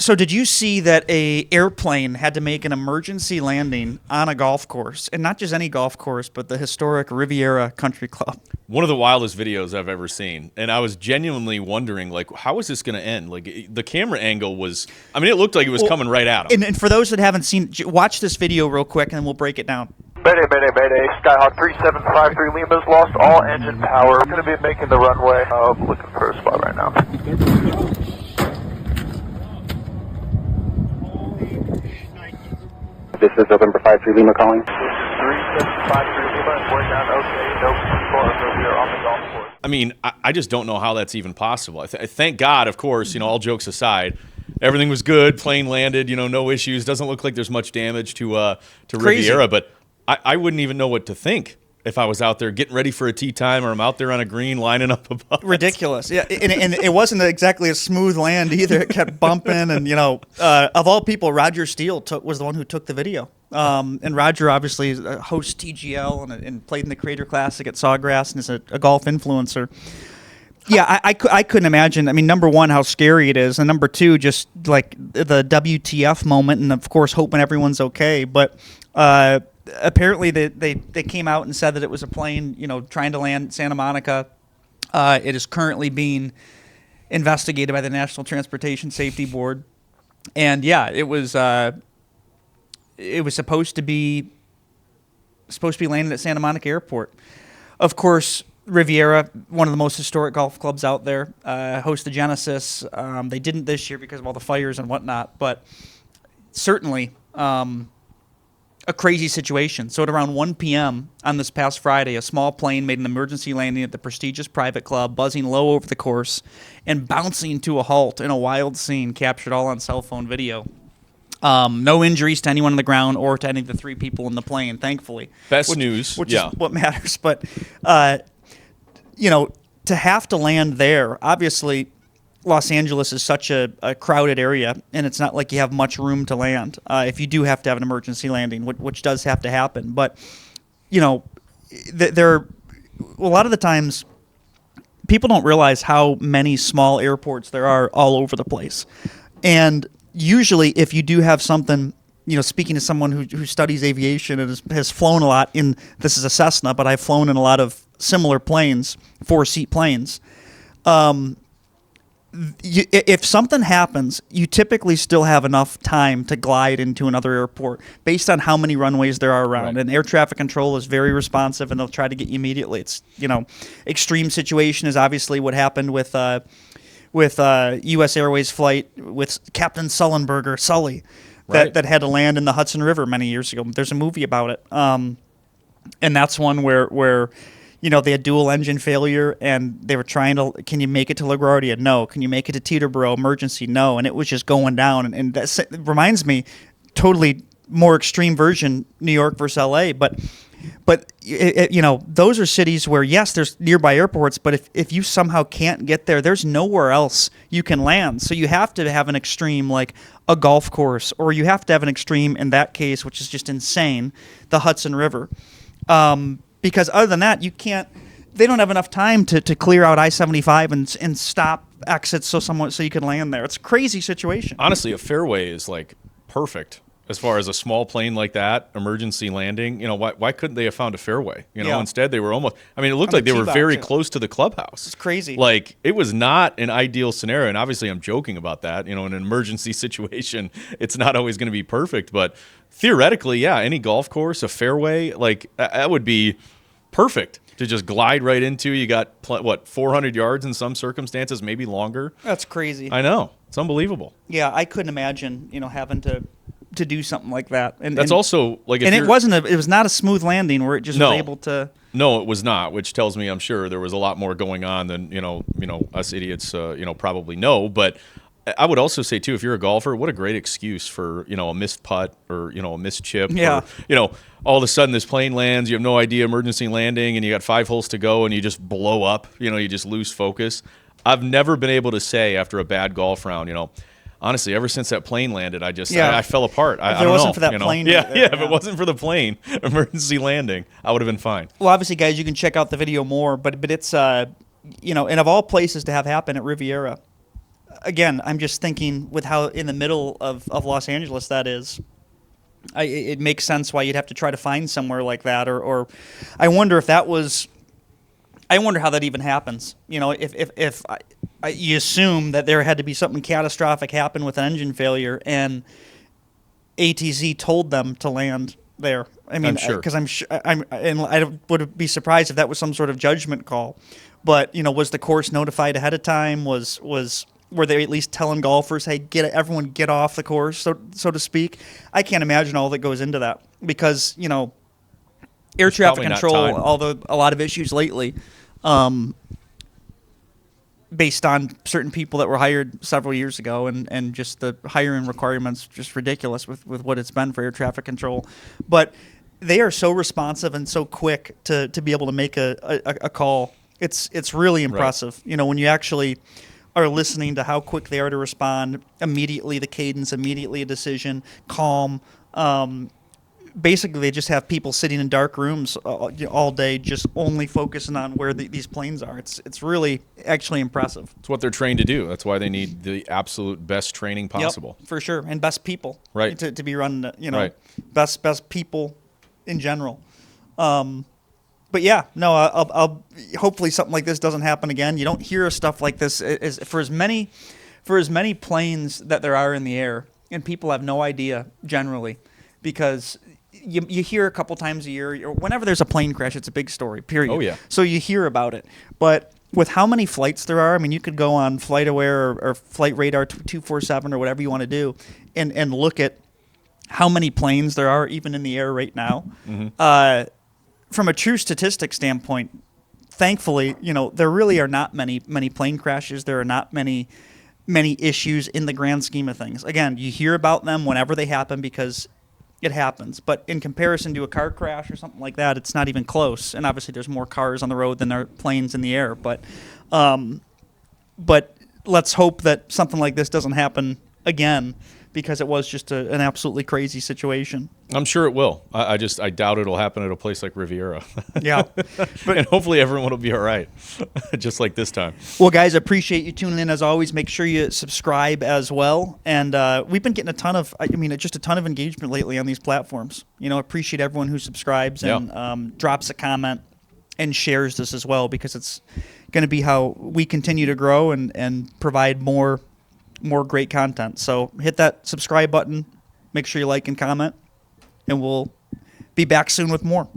So did you see that a airplane had to make an emergency landing on a golf course, and not just any golf course, but the historic Riviera Country Club? One of the wildest videos I've ever seen. And I was genuinely wondering, like, how is this going to end? Like, the camera angle was, I mean, it looked like it was coming right at him. And for those that haven't seen, watch this video real quick, and then we'll break it down. Mayday, mayday, mayday. Skyhawk 3753 Lima's lost all engine power. Going to be making the runway. Looking for a spot right now. This is November 53 Lima calling. 3753 Lima, and we're down okay. No score, so we are on the golf course. I mean, I just don't know how that's even possible. Thank God, of course, all jokes aside, everything was good. Plane landed, no issues. Doesn't look like there's much damage to Riviera, but I wouldn't even know what to think if I was out there getting ready for a tee time, or I'm out there on a green lining up a putt. Ridiculous. Yeah, and it wasn't exactly a smooth land either. It kept bumping, and of all people, Roger Steele was the one who took the video. And Roger obviously hosts TGL and played in the Creator Classic at Sawgrass and is a golf influencer. Yeah, I couldn't imagine. I mean, number one, how scary it is, and number two, just like the WTF moment, and of course, hoping everyone's okay. But apparently, they came out and said that it was a plane, trying to land Santa Monica. It is currently being investigated by the National Transportation Safety Board, and yeah, it was supposed to be landed at Santa Monica Airport. Of course, Riviera, one of the most historic golf clubs out there, hosts the Genesis. They didn't this year because of all the fires and whatnot, but certainly a crazy situation. So at around 1 p.m. on this past Friday, a small plane made an emergency landing at the prestigious private club, buzzing low over the course and bouncing to a halt in a wild scene captured all on cell phone video. No injuries to anyone on the ground or to any of the three people in the plane, thankfully. Best news. Which is what matters. But, to have to land there, obviously Los Angeles is such a crowded area, and it's not like you have much room to land if you do have to have an emergency landing, which does have to happen. But, a lot of the times people don't realize how many small airports there are all over the place. And usually if you do have something, speaking to someone who studies aviation and has flown a lot this is a Cessna, but I've flown in a lot of similar planes, 4-seat planes. If something happens, you typically still have enough time to glide into another airport based on how many runways there are around. Right. And air traffic control is very responsive, and they'll try to get you immediately. It's, extreme situation is obviously what happened with U.S. Airways flight with Captain Sully, that had to land in the Hudson River many years ago. There's a movie about it. And that's one where they had dual engine failure, and they were trying to, can you make it to LaGuardia? No. Can you make it to Teterboro? Emergency? No. And it was just going down. And that reminds me, totally more extreme version, New York versus L.A., But those are cities where, yes, there's nearby airports, but if you somehow can't get there, there's nowhere else you can land. So you have to have an extreme like a golf course, or you have to have an extreme in that case, which is just insane, the Hudson River. Because other than that, they don't have enough time to clear out I-75 and stop exits so you can land there. It's a crazy situation. Honestly, a fairway is like perfect. As far as a small plane like that, emergency landing, why couldn't they have found a fairway? Instead they were almost, it looked like they were very close to the clubhouse. It's crazy. Like, it was not an ideal scenario, and obviously I'm joking about that. In an emergency situation, it's not always going to be perfect, but theoretically, yeah, any golf course, a fairway, like, that would be perfect to just glide right into. You got, 400 yards in some circumstances, maybe longer. That's crazy. I know. It's unbelievable. Yeah, I couldn't imagine, having to do something like that. And that's also like, it was not a smooth landing where it just was able to. No, it was not, which tells me I'm sure there was a lot more going on than us idiots probably know. But I would also say too, if you're a golfer, what a great excuse for a missed putt or a missed chip. Yeah. Or, all of a sudden this plane lands, you have no idea, emergency landing, and you got 5 holes to go, and you just blow up. You just lose focus. I've never been able to say after a bad golf round, honestly, ever since that plane landed, I fell apart. I don't know. If it wasn't for that plane. If it wasn't for the plane emergency landing, I would have been fine. Well, obviously, guys, you can check out the video more, but it's, and of all places to have happen at Riviera, again, I'm just thinking with how in the middle of Los Angeles that is. It makes sense why you'd have to try to find somewhere like that, or I wonder if that was. I wonder how that even happens. You know, if you assume that there had to be something catastrophic happen with an engine failure, and ATZ told them to land there. I mean, I'm sure. and I would be surprised if that was some sort of judgment call. But you know, was the course notified ahead of time? Were they at least telling golfers, "Hey, everyone get off the course," so to speak? I can't imagine all that goes into that because you know, air traffic probably not control. time. Although a lot of issues lately, based on certain people that were hired several years ago, and just the hiring requirements just ridiculous with what it's been for air traffic control, but they are so responsive and so quick to be able to make a call. It's really impressive. You know, when you actually are listening to how quick they are to respond, immediately the cadence, immediately a decision, calm. Basically, they just have people sitting in dark rooms all day, just only focusing on where these planes are. It's really actually impressive. It's what they're trained to do. That's why they need the absolute best training possible. Yep, for sure, and best people, Right. to be running. You know, Right. best people in general. But yeah, no, I'll hopefully something like this doesn't happen again. You don't hear stuff like this for as many planes that there are in the air, and people have no idea generally, because you hear a couple times a year, or whenever there's a plane crash, it's a big story. Period. Oh, yeah. So you hear about it, but with how many flights there are, I mean, you could go on FlightAware or Flight Radar 247 or whatever you want to do, and look at how many planes there are even in the air right now. Mm-hmm. From a true statistic standpoint, thankfully, you know, there really are not many plane crashes. There are not many issues in the grand scheme of things. Again, you hear about them whenever they happen because it happens. But in comparison to a car crash or something like that, it's not even close. And obviously, there's more cars on the road than there are planes in the air. But let's hope that something like this doesn't happen again, because it was just an absolutely crazy situation. I'm sure it will. I doubt it'll happen at a place like Riviera. Yeah. And hopefully everyone will be all right, just like this time. Well, guys, appreciate you tuning in as always. Make sure you subscribe as well. And we've been getting a ton of engagement lately on these platforms. You know, appreciate everyone who subscribes and drops a comment and shares this as well, because it's going to be how we continue to grow and provide more great content. So hit that subscribe button. Make sure you like and comment, and we'll be back soon with more.